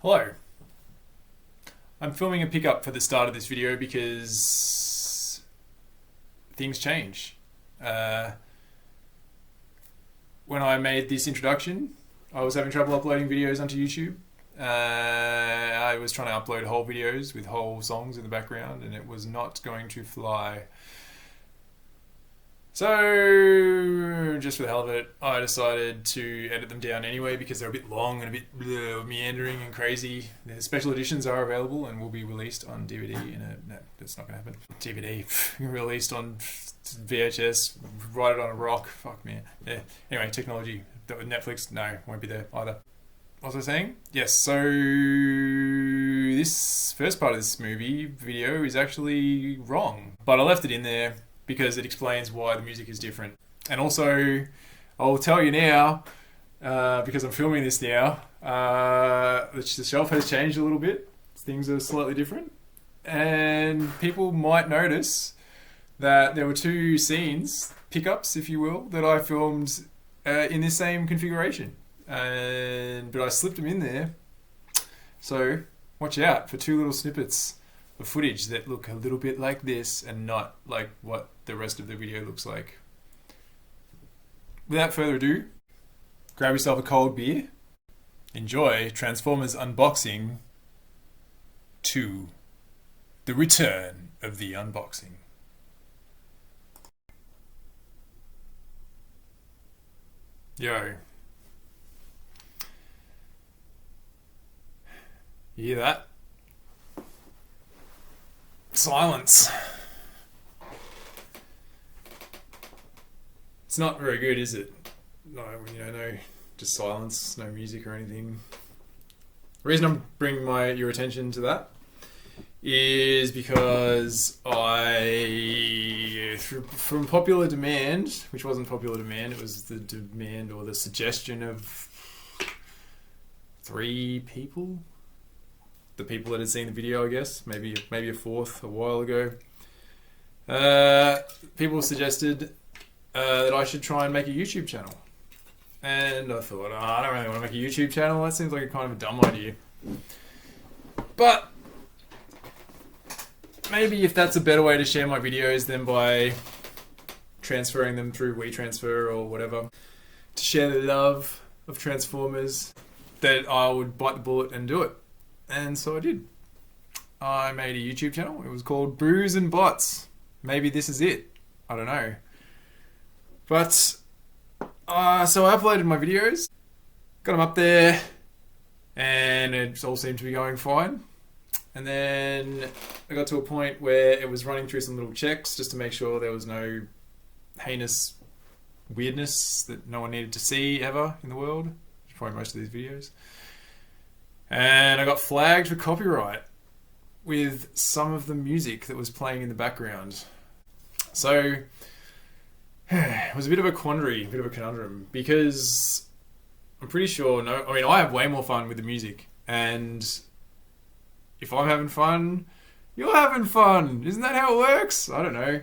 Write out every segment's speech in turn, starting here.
Hello. I'm filming a pickup for the start of this video because things change. When I made this introduction, I was having trouble uploading videos onto YouTube. I was trying to upload whole videos with whole songs in the background and it was not going to fly. So, just for the hell of it, I decided to edit them down anyway because they're a bit long and a bit meandering and crazy. The special editions are available and will be released on DVD. No, that's not going to happen. DVD released on VHS, write it on a rock. Fuck me. Yeah. Anyway, technology. Netflix, no, won't be there either. What was I saying? Yes, so this first part of this movie video is actually wrong. But I left it in there because it explains why the music is different. And also, I'll tell you now, because I'm filming this now, the shelf has changed a little bit. Things are slightly different. And people might notice that there were two scenes, pickups if you will, that I filmed in this same configuration. But I slipped them in there. So watch out for two little snippets of footage that look a little bit like this and not like what the rest of the video looks like. Without further ado, grab yourself a cold beer. Enjoy Transformers Unboxing 2. The Return of the Unboxing. Yo. You hear that? Silence. It's not very good, is it? No, no, just silence, no music or anything. The reason I'm bringing your attention to that is because from popular demand, which wasn't popular demand, it was the demand or the suggestion of 3 people. The people that had seen the video, I guess, maybe a fourth a while ago. People suggested that I should try and make a YouTube channel. And I thought, I don't really want to make a YouTube channel. That seems like a kind of a dumb idea. But maybe if that's a better way to share my videos than by transferring them through WeTransfer or whatever, to share the love of Transformers, that I would bite the bullet and do it. And so I did. I made a YouTube channel. It was called Brews and Bots. Maybe this is it. I don't know. But, so I uploaded my videos, got them up there, and it all seemed to be going fine. And then I got to a point where it was running through some little checks just to make sure there was no heinous weirdness that no one needed to see ever in the world. Which is probably most of these videos. And I got flagged for copyright with some of the music that was playing in the background. So it was a bit of a quandary, a bit of a conundrum, because I'm pretty sure, I have way more fun with the music. And if I'm having fun, you're having fun. Isn't that how it works? I don't know.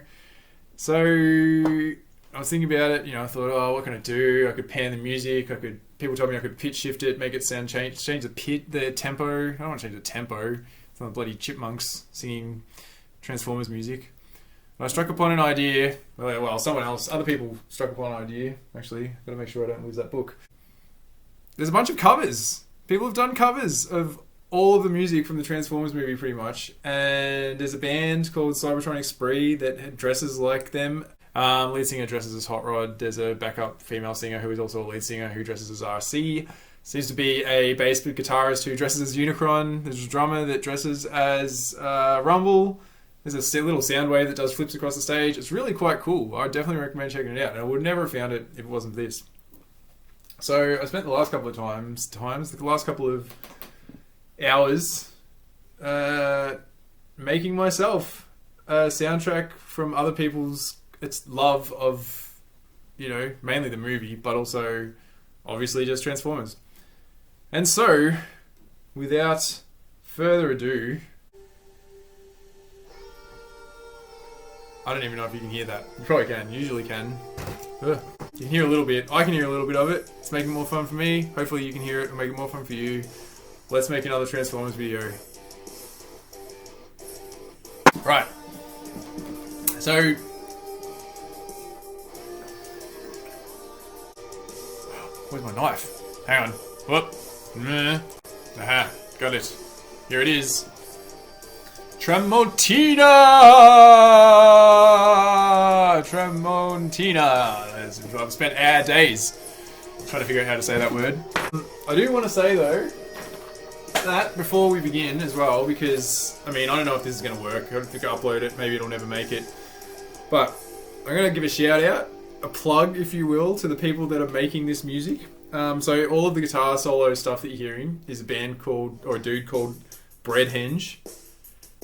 So I was thinking about it, I thought, what can I do? I could pan the music, people told me I could pitch shift it, make it sound change the tempo. I don't want to change the tempo. It's not bloody chipmunks singing Transformers music. And I struck upon an idea. Well, other people struck upon an idea. Actually, got to make sure I don't lose that book. There's a bunch of covers. People have done covers of all of the music from the Transformers movie, pretty much. And there's a band called Cybertronic Spree that dresses like them. Lead singer dresses as Hot Rod. There's a backup female singer who is also a lead singer who dresses as RC. Seems to be a bass guitarist who dresses as Unicron. There's a drummer that dresses as Rumble. There's a little sound wave that does flips across the stage. It's really quite cool. I definitely recommend checking it out. And I would never have found it if it wasn't for this. So I spent the last couple of hours making myself a soundtrack from other people's love of, mainly the movie, but also obviously just Transformers. And so, without further ado, I don't even know if you can hear that. You probably can. You usually can. You can hear a little bit. I can hear a little bit of it. It's making it more fun for me. Hopefully you can hear it and make it more fun for you. let's make another Transformers video. Right. So, where's my knife? Hang on. Whoop. Aha. Got it. Here it is. Tramontina! I've spent days trying to figure out how to say that word. I do want to say though, that before we begin as well, because, I mean, I don't know if this is going to work. I don't think I upload it. Maybe it'll never make it. But I'm going to give a shout out, a plug, if you will, to the people that are making this music. So all of the guitar solo stuff that you're hearing is a band called, or a dude called Breadhenge.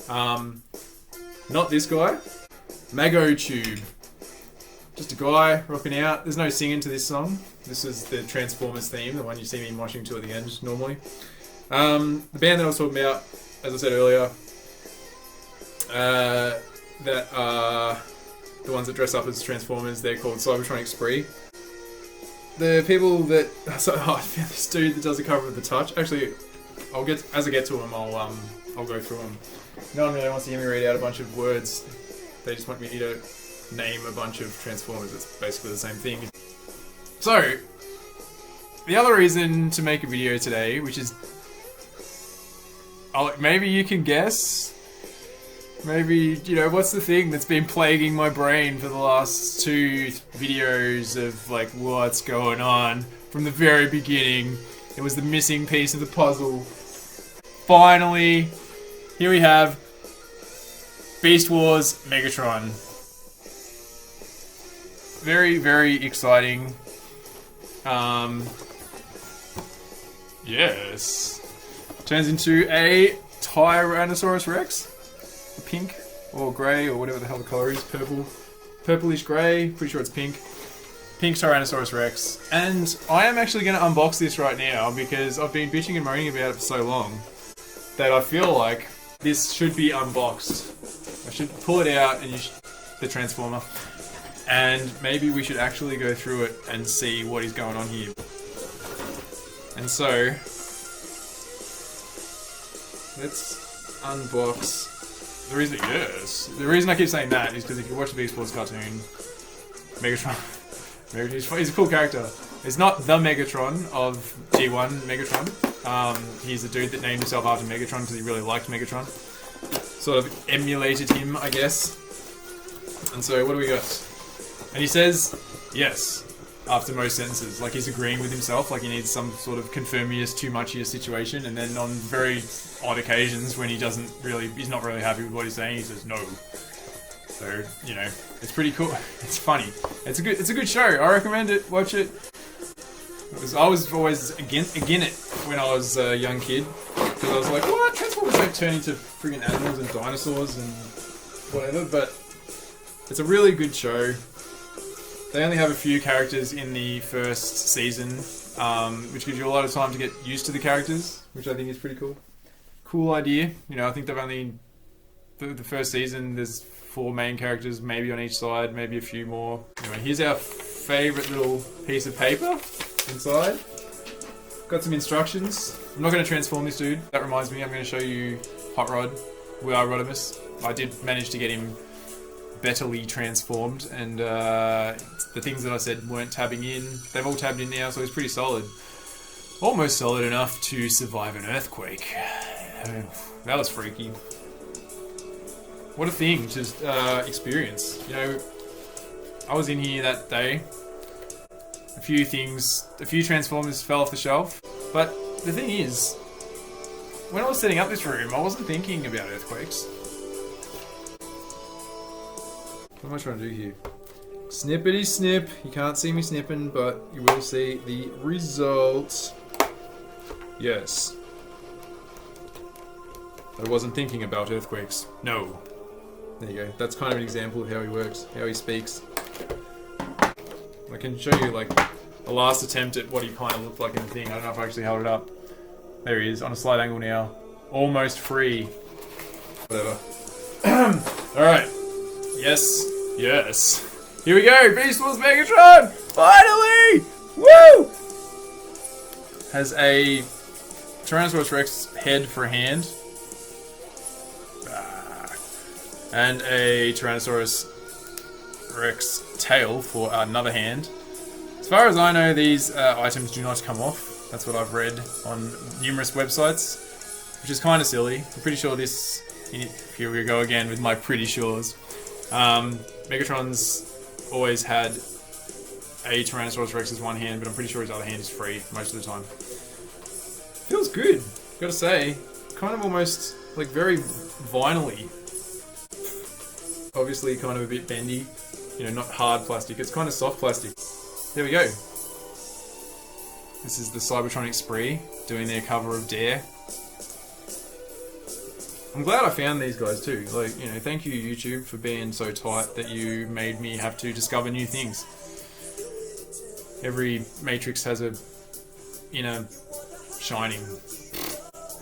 Not this guy. Magotube. Just a guy rocking out. There's no singing to this song. This is the Transformers theme, the one you see me moshing to at the end normally. The band that I was talking about, as I said earlier, that are the ones that dress up as Transformers, they're called Cybertronic Spree. The people that... So, I found this dude that does a cover of The Touch. Actually, as I get to him, I'll go through them. No one really wants to hear me read out a bunch of words. They just want me to name a bunch of Transformers. It's basically the same thing. So, the other reason to make a video today, which is... maybe you can guess. Maybe, you know, what's the thing that's been plaguing my brain for the last 2 videos of, like, what's going on? From the very beginning, it was the missing piece of the puzzle. Finally, here we have Beast Wars Megatron. Very, very exciting. Yes. Turns into a Tyrannosaurus Rex. Pink or grey or whatever the hell the colour is. Purplish grey. Pretty sure it's pink. Pink Tyrannosaurus Rex. And I am actually going to unbox this right now because I've been bitching and moaning about it for so long that I feel like this should be unboxed. I should pull it out and the Transformer. And maybe we should actually go through it and see what is going on here. And so, let's unbox. The reason I keep saying that is because if you watch the Beast Wars cartoon, Megatron, he's a cool character. It's not the Megatron of G1 Megatron. He's a dude that named himself after Megatron because he really liked Megatron. Sort of emulated him, I guess. And so, what do we got? And he says, yes, after most sentences. Like he's agreeing with himself, like he needs some sort of confirmiest too muchiest situation, and then on very odd occasions when he's not really happy with what he's saying, he says no. So, you know, it's pretty cool. It's funny. It's a good show. I recommend it. Watch it. I was always against it when I was a young kid, because I was like, what? Transformers don't turn into friggin' animals and dinosaurs and whatever, but it's a really good show. They only have a few characters in the first season, which gives you a lot of time to get used to the characters, which I think is pretty cool. Cool idea. You know, I think they've only... The first season, there's 4 main characters, maybe on each side, maybe a few more. Anyway, here's our favourite little piece of paper inside. Got some instructions. I'm not going to transform this dude. That reminds me, I'm going to show you Hot Rod. We are Rodimus. I did manage to get him betterly transformed, and the things that I said weren't tabbing in, they've all tabbed in now, so he's pretty solid. Almost solid enough to survive an earthquake. That was freaky. What a thing to experience. You know, I was in here that day. A few Transformers fell off the shelf, but the thing is, when I was setting up this room, I wasn't thinking about earthquakes. What am I trying to do here? Snippety snip. You can't see me snipping, but you will see the results. Yes. I wasn't thinking about earthquakes. No. There you go. That's kind of an example of how he works, how he speaks. I can show you like a last attempt at what he kind of looked like in the thing. I don't know if I actually held it up. There he is, on a slight angle now. Almost free. Whatever. Alright. Yes. Yes. Here we go! Beast Wars Megatron! Finally! Woo! Has a Tyrannosaurus Rex head for a hand. And a Tyrannosaurus Rex tail for another hand. As far as I know, these items do not come off. That's what I've read on numerous websites, which is kind of silly. I'm pretty sure this... Here we go again with my pretty sures. Megatron's always had a Tyrannosaurus Rex's one hand, but I'm pretty sure his other hand is free most of the time. Feels good, gotta say. Kind of almost like very vinyl-y. Obviously kind of a bit bendy. You know, not hard plastic, it's kind of soft plastic. There we go. This is the Cybertronic Spree doing their cover of Dare. I'm glad I found these guys too. Like, you know, thank you YouTube for being so tight that you made me have to discover new things. Every Matrix has a inner shining.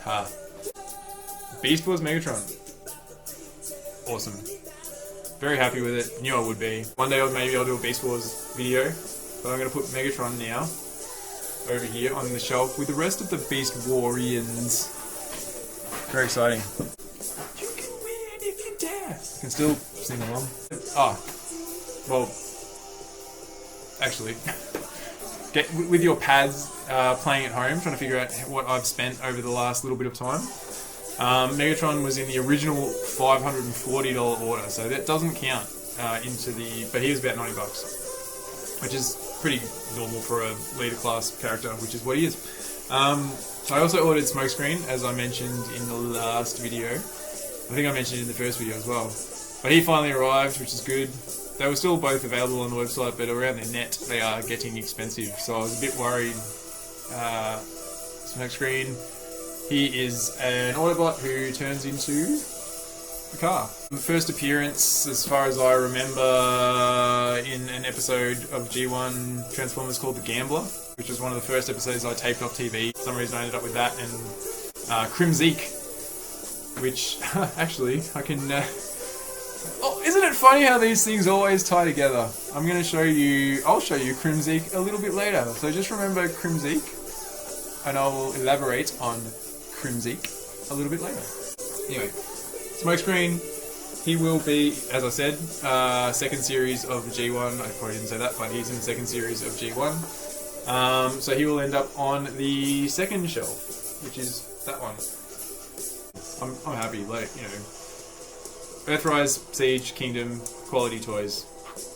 Ha. Beast Wars Megatron. Awesome. Very happy with it. Knew I would be. One day maybe I'll do a Beast Wars video. But I'm going to put Megatron now over here on the shelf with the rest of the Beast Warriors. Very exciting. You can win if you dare. I can still sing along. Ah. Well. Actually. Get with your pads playing at home, trying to figure out what I've spent over the last little bit of time. Megatron was in the original $540 order, so that doesn't count into the... But he was about $90, which is pretty normal for a leader class character, which is what he is. I also ordered Smokescreen, as I mentioned in the last video. I think I mentioned it in the first video as well. But he finally arrived, which is good. They were still both available on the website, but around the net they are getting expensive, so I was a bit worried. Smokescreen, he is an Autobot who turns into a car. The first appearance, as far as I remember, in an episode of G1 Transformers called The Gambler, which was one of the first episodes I taped off TV. For some reason I ended up with that, and Crimzeek, which actually I can... Oh, isn't it funny how these things always tie together? I'm going to show you... I'll show you Crimzeek a little bit later. So just remember Crimzeek, and I will elaborate on Crimzeek a little bit later. Anyway, Smokescreen, he will be, as I said, second series of G1. I probably didn't say that, but he's in the second series of G1. So he will end up on the second shelf, which is that one. I'm happy, like, you know... Earthrise, Siege, Kingdom, quality toys,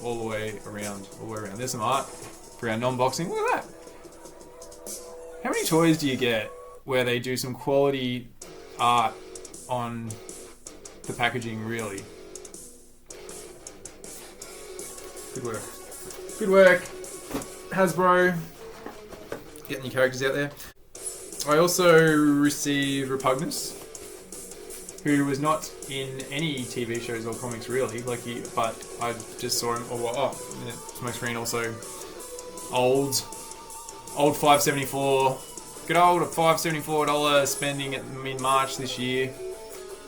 all the way around, There's some art for our non-boxing. Look at that! How many toys do you get where they do some quality art on the packaging, really? Good work. Good work, Hasbro. Getting your characters out there. I also received Repugnus, who was not in any TV shows or comics really, but I just saw him. Smokescreen also. Old $574. Good old $574 spending in March this year.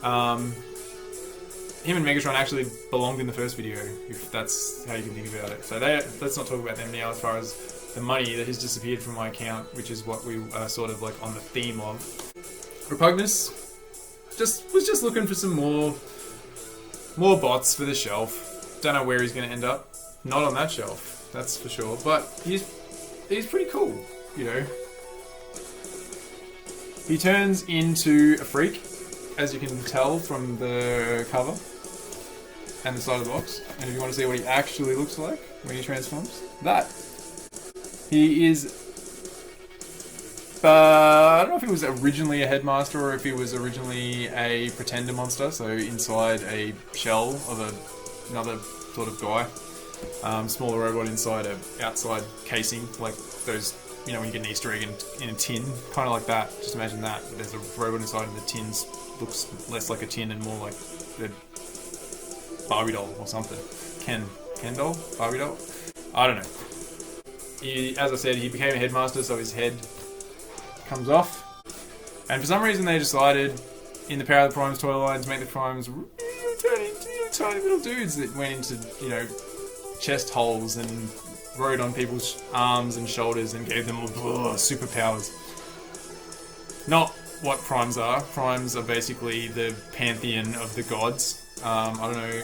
Him and Megatron actually belonged in the first video, if that's how you can think about it. So let's not talk about them now as far as the money that has disappeared from my account, which is what we are sort of like on the theme of. Repugnus. Was just looking for some more bots for the shelf. Don't know where he's going to end up. Not on that shelf, that's for sure. But he's pretty cool, you know. He turns into a freak, as you can tell from the cover and the side of the box. And if you want to see what he actually looks like when he transforms, that. He is... I don't know if he was originally a headmaster or if he was originally a pretender monster, so inside a shell of another sort of guy. Smaller robot inside an outside casing, like those, you know, when you get an Easter egg in a tin, kind of like that. Just imagine that. But there's a robot inside and the tin looks less like a tin and more like the Barbie doll or something. Ken doll? Barbie doll? I don't know. As I said, he became a headmaster, so his head comes off, and for some reason they decided in the Power of the Primes toy line to make the Primes turn into tiny little dudes that went into, you know, chest holes and rode on people's arms and shoulders and gave them superpowers. Not what primes are. Primes are basically the pantheon of the gods. I don't know,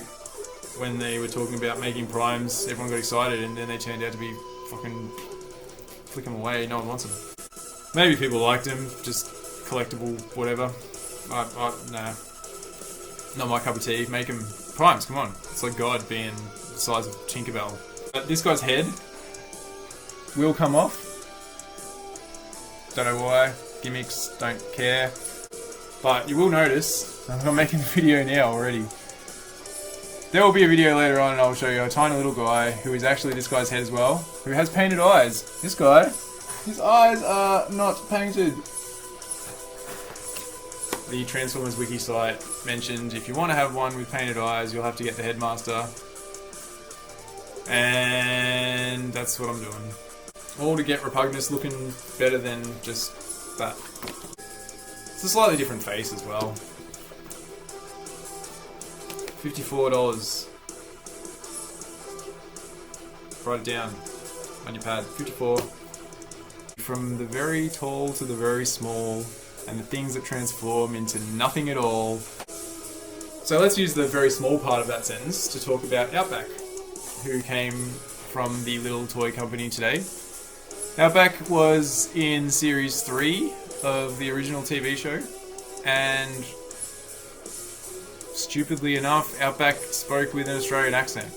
when they were talking about making primes, everyone got excited, and then they turned out to be fucking flick them away. No one wants them. Maybe people liked them, just collectible, whatever. Nah, not my cup of tea. Make them primes. Come on, it's like God being the size of Tinkerbell. This guy's head will come off. Don't know why. Gimmicks, don't care. But you will notice, I'm making a video now already. There will be a video later on and I'll show you a tiny little guy who is actually this guy's head as well, who has painted eyes. This guy, his eyes are not painted. The Transformers wiki site mentioned if you want to have one with painted eyes, you'll have to get the Headmaster. And that's what I'm doing. All to get Repugnus looking better than just that. It's a slightly different face as well. $54. Write it down on your pad. 54. From the very tall to the very small, and the things that transform into nothing at all. So let's use the very small part of that sentence to talk about Outback, who came from the little toy company today. Outback was in series 3 of the original TV show, and stupidly enough, Outback spoke with an Australian accent.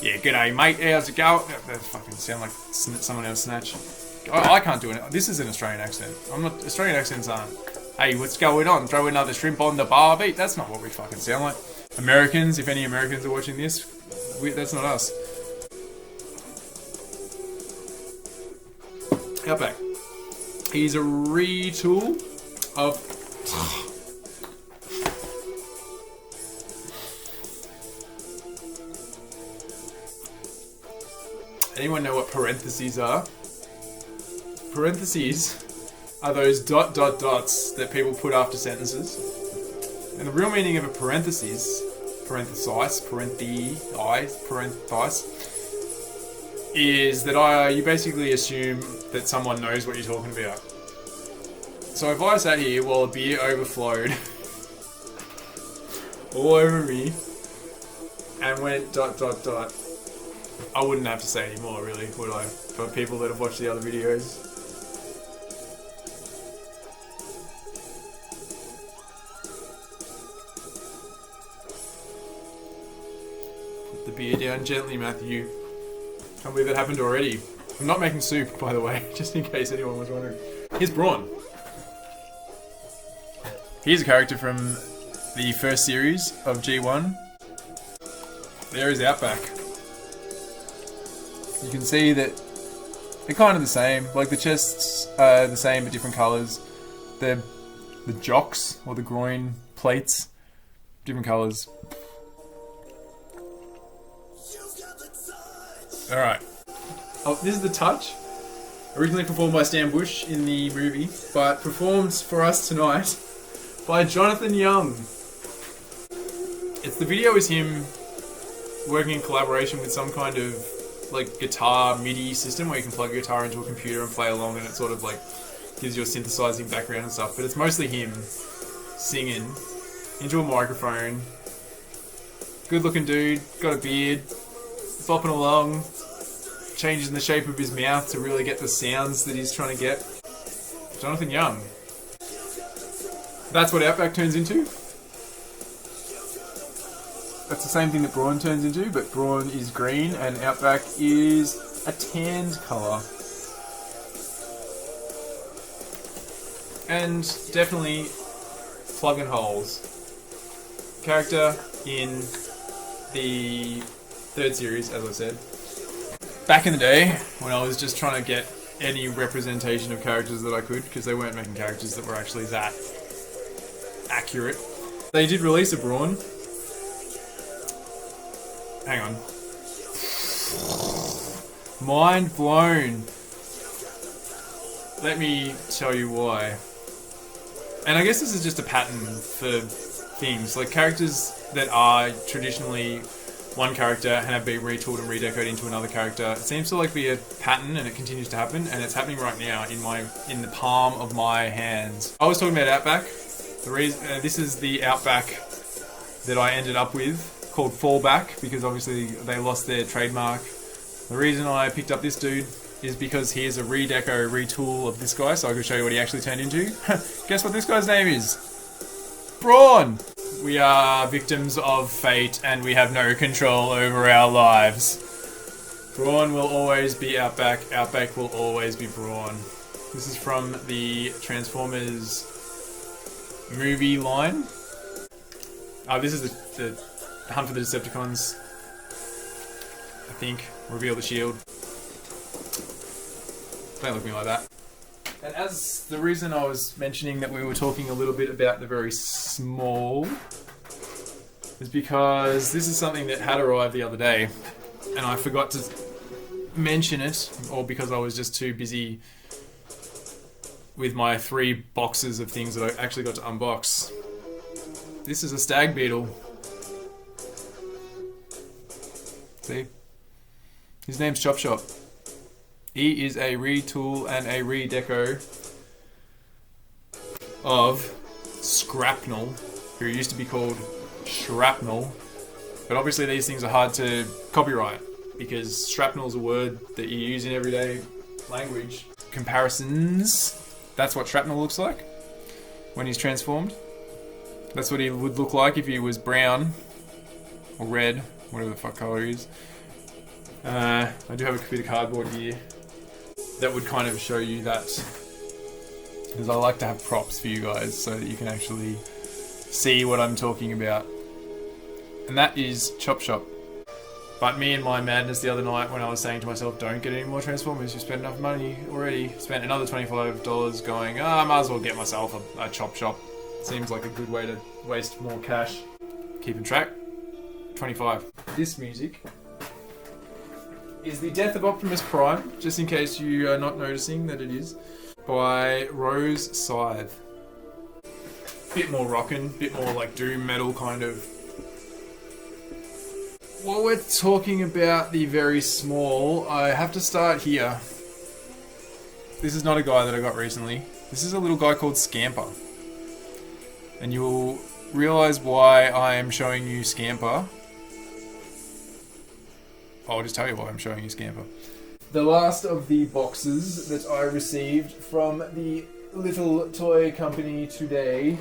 Yeah, g'day mate, how's it going? That fucking sound like someone else snatch. I can't do it. This is an Australian accent. Australian accents aren't, hey, what's going on? Throw another shrimp on the barbie. That's not what we fucking sound like. Americans, if any Americans are watching this, that's not us. Outback. He's a retool of... Anyone know what parentheses are? Parentheses are those dots that people put after sentences. And the real meaning of a parenthesis, is that you basically assume that someone knows what you're talking about. So if I sat here while a beer overflowed all over me and went ... I wouldn't have to say any more, really, would I? For people that have watched the other videos. Put the beer down gently, Matthew. Can't believe it happened already. I'm not making soup, by the way, just in case anyone was wondering. Here's Brawn. Here's a character from the first series of G1. There is Outback. You can see that they're kind of the same. Like the chests are the same but different colours. The jocks or the groin plates, different colours. Alright. Oh, this is the touch. Originally performed by Stan Bush in the movie, but performed for us tonight by Jonathan Young. The video is him working in collaboration with some kind of like guitar MIDI system where you can plug your guitar into a computer and play along, and it sort of like gives you a synthesizing background and stuff. But it's mostly him singing into a microphone. Good looking dude, got a beard, bopping along, changing the shape of his mouth to really get the sounds that he's trying to get. Jonathan Young. That's what Outback turns into. That's the same thing that Brawn turns into, but Brawn is green and Outback is a tanned colour. And definitely plug and holes. Character in the third series, as I said. Back in the day, when I was just trying to get any representation of characters that I could, because they weren't making characters that were actually that accurate. They did release a Brawn. Hang on. Mind blown. Let me tell you why. And I guess this is just a pattern for things. Like characters that are traditionally one character and have been retooled and redecoed into another character. It seems to like be a pattern, and it continues to happen, and it's happening right now in the palm of my hands. I was talking about Outback. This is the Outback that I ended up with, called Fallback, because obviously they lost their trademark. The reason I picked up this dude is because here's a redeco, retool of this guy, so I can show you what he actually turned into. Guess what this guy's name is? Brawn! We are victims of fate, and we have no control over our lives. Brawn will always be Outback. Outback will always be Brawn. This is from the Transformers movie line. This is the Hunt for the Decepticons, I think. Reveal the shield. Don't look at me like that. And as the reason I was mentioning that we were talking a little bit about the very small is because this is something that had arrived the other day, and I forgot to mention it, or because I was just too busy with my 3 boxes of things that I actually got to unbox. This is a stag beetle. See? His name's Chop Shop. He is a retool and a redeco of Scrapnel, who used to be called Shrapnel. But obviously these things are hard to copyright because shrapnel is a word that you use in everyday language. Comparisons. That's what shrapnel looks like when he's transformed. That's what he would look like if he was brown or red, whatever the fuck colour he is. I do have a bit of cardboard here that would kind of show you that, because I like to have props for you guys so that you can actually see what I'm talking about. And that is Chop Shop. But me and my madness the other night when I was saying to myself, don't get any more Transformers, you've spent enough money already. Spent another $25 going, I might as well get myself a Chop Shop. Seems like a good way to waste more cash. Keeping track. 25. This music is The Death of Optimus Prime, just in case you are not noticing that it is, by Rose Scythe. Bit more rockin', bit more like doom metal kind of. While we're talking about the very small, I have to start here. This is not a guy that I got recently. This is a little guy called Scamper. And you will realise why I am showing you Scamper. I'll just tell you why I'm showing you Scamper. The last of the boxes that I received from the little toy company today.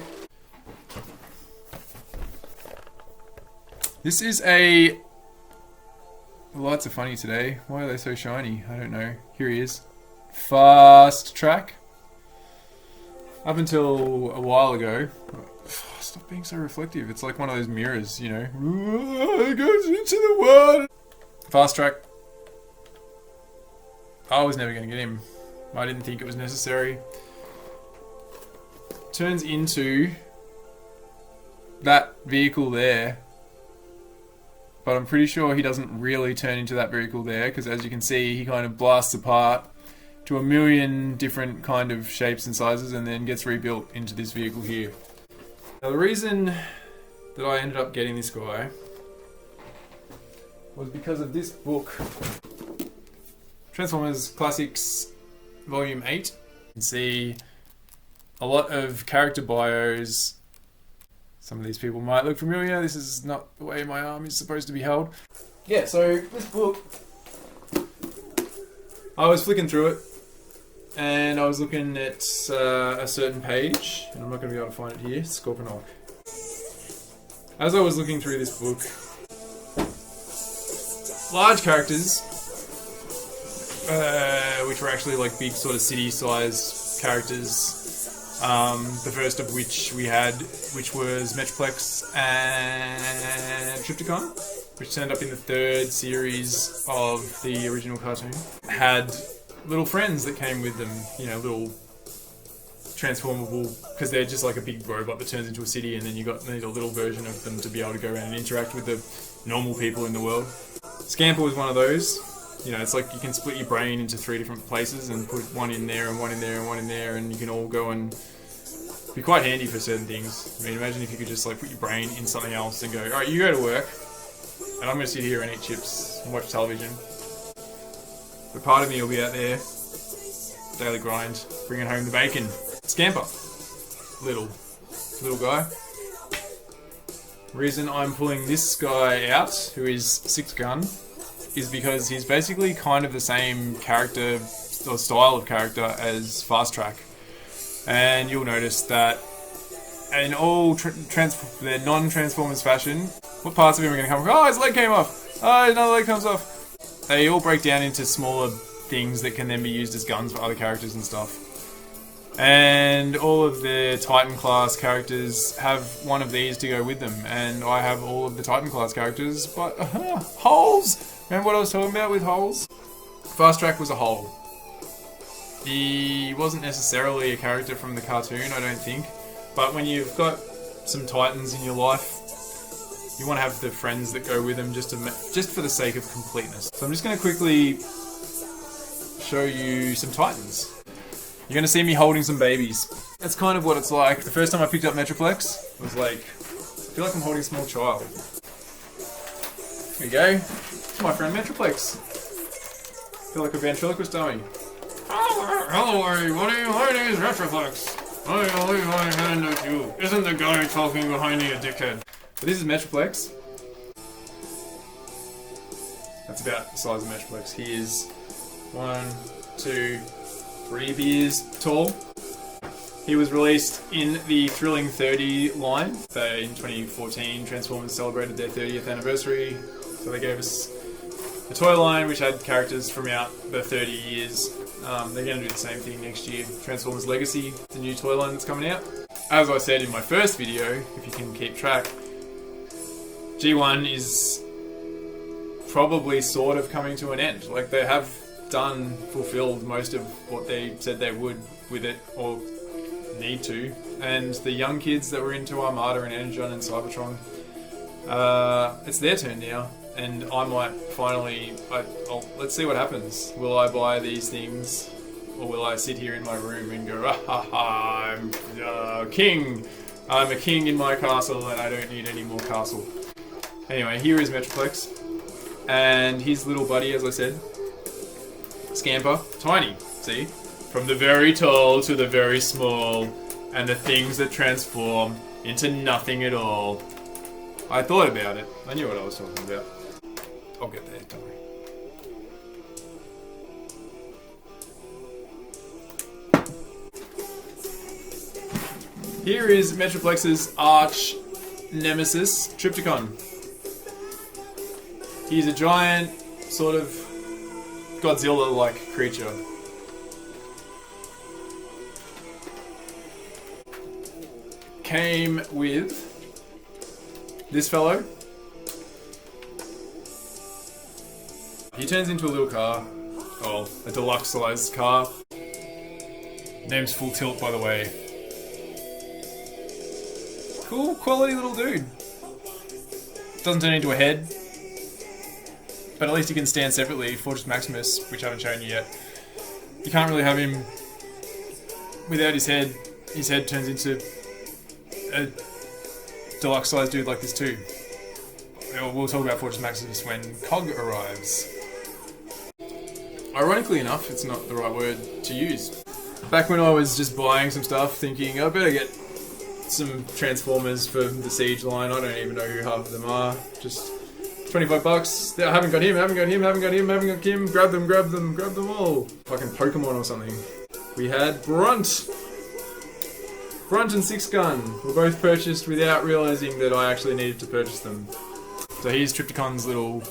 This is a... The lights are funny today. Why are they so shiny? I don't know. Here he is. Fast Track. Up until a while ago... Stop being so reflective. It's like one of those mirrors, you know. It goes into the world. Fast Track. I was never going to get him. I didn't think it was necessary. Turns into that vehicle there. But I'm pretty sure he doesn't really turn into that vehicle there, because as you can see, he kind of blasts apart to a million different kind of shapes and sizes and then gets rebuilt into this vehicle here. Now the reason that I ended up getting this guy was because of this book, Transformers Classics Volume 8. You can see a lot of character bios. Some of these people might look familiar. This is not the way my arm is supposed to be held. Yeah, so this book, I was flicking through it and I was looking at a certain page, and I'm not going to be able to find it here, Scorponok. As I was looking through this book, large characters, which were actually like big sort of city-sized characters. The first of which we had, which was Metroplex and Triptychon, which turned up in the 3rd series of the original cartoon, had little friends that came with them, you know, little transformable, because they're just like a big robot that turns into a city, and then you need a little version of them to be able to go around and interact with the normal people in the world. Scamper was one of those. You know, it's like you can split your brain into 3 different places and put one in there and one in there and one in there, and you can all go and be quite handy for certain things. I mean, imagine if you could just like put your brain in something else and go, alright, you go to work, and I'm going to sit here and eat chips and watch television. But part of me will be out there, daily grind, bringing home the bacon. Scamper. Little guy. Reason I'm pulling this guy out, who is Six Gun, is because he's basically kind of the same character or style of character as Fast Track. And you'll notice that in all their non-Transformers fashion, what parts of him are going to come from? Oh, his leg came off! Oh, another leg comes off! They all break down into smaller things that can then be used as guns for other characters and stuff. And all of the Titan class characters have one of these to go with them. And I have all of the Titan class characters, but holes! Remember what I was talking about with holes? Fast Track was a hole. He wasn't necessarily a character from the cartoon, I don't think. But when you've got some Titans in your life, you want to have the friends that go with them just for the sake of completeness. So I'm just going to quickly show you some Titans. You're going to see me holding some babies. That's kind of what it's like. The first time I picked up Metroplex, it was like, I feel like I'm holding a small child. Here you go. It's my friend Metroplex. I feel like a ventriloquist dummy. Hello everybody, my name is Metroplex. I'll leave my hand at you. Isn't the guy talking behind me a dickhead? But this is Metroplex. That's about the size of Metroplex. He is 1, 2, 3 beers tall. He was released in the Thrilling 30 line. In 2014, Transformers celebrated their 30th anniversary, so they gave us a toy line which had characters from out the 30 years. They're going to do the same thing next year. Transformers Legacy, the new toy line that's coming out. As I said in my first video, if you can keep track, G1 is probably sort of coming to an end. Like, they have fulfilled most of what they said they would with it, or need to. And the young kids that were into Armada and Energon and Cybertron, it's their turn now. And I might finally, let's see what happens. Will I buy these things, or will I sit here in my room and go, I'm king. I'm a king in my castle and I don't need any more castle. Anyway, here is Metroplex. And his little buddy, as I said, Scamper, tiny, see? From the very tall to the very small, and the things that transform into nothing at all. I thought about it. I knew what I was talking about. I'll get there, don't worry. Here is Metroplex's arch nemesis, Trypticon. He's a giant, sort of Godzilla-like creature. Came with this fellow. He turns into a little car. Oh, a deluxe-sized car. Name's Full Tilt, by the way. Cool, quality little dude. Doesn't turn into a head. But at least he can stand separately. Fortress Maximus, which I haven't shown you yet. You can't really have him without his head. His head turns into a deluxe-sized dude like this too. We'll talk about Fortress Maximus when Cog arrives. Ironically enough, it's not the right word to use. Back when I was just buying some stuff, thinking I better get some Transformers for the Siege line. I don't even know who half of them are. Just $25. I haven't got him, haven't got him, haven't got him, haven't got him. Grab them, grab them, grab them all. Fucking Pokemon or something. We had Brunt. Brunt and Six Gun were both purchased without realising that I actually needed to purchase them. So here's Trypticon's little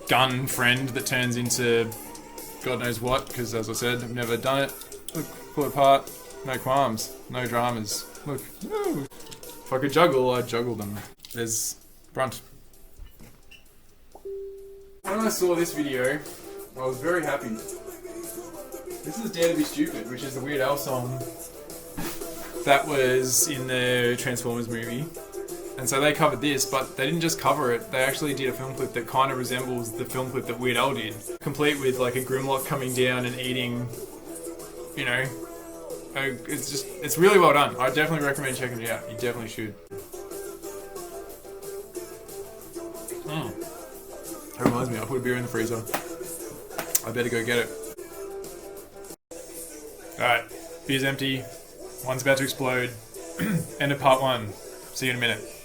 gun friend that turns into God knows what, because as I said, I've never done it. Look, pull it apart, no qualms, no dramas. Look, woo. If I could juggle, I'd juggle them. There's Brunt. When I saw this video, I was very happy. This is Dare to Be Stupid, which is the Weird Al song that was in the Transformers movie. And so they covered this, but they didn't just cover it, they actually did a film clip that kind of resembles the film clip that Weird Al did. Complete with like a Grimlock coming down and eating, you know, it's really well done. I definitely recommend checking it out. You definitely should. reminds me, I put a beer in the freezer. I better go get it. Alright, beer's empty. One's about to explode. End of part 1. See you in a minute.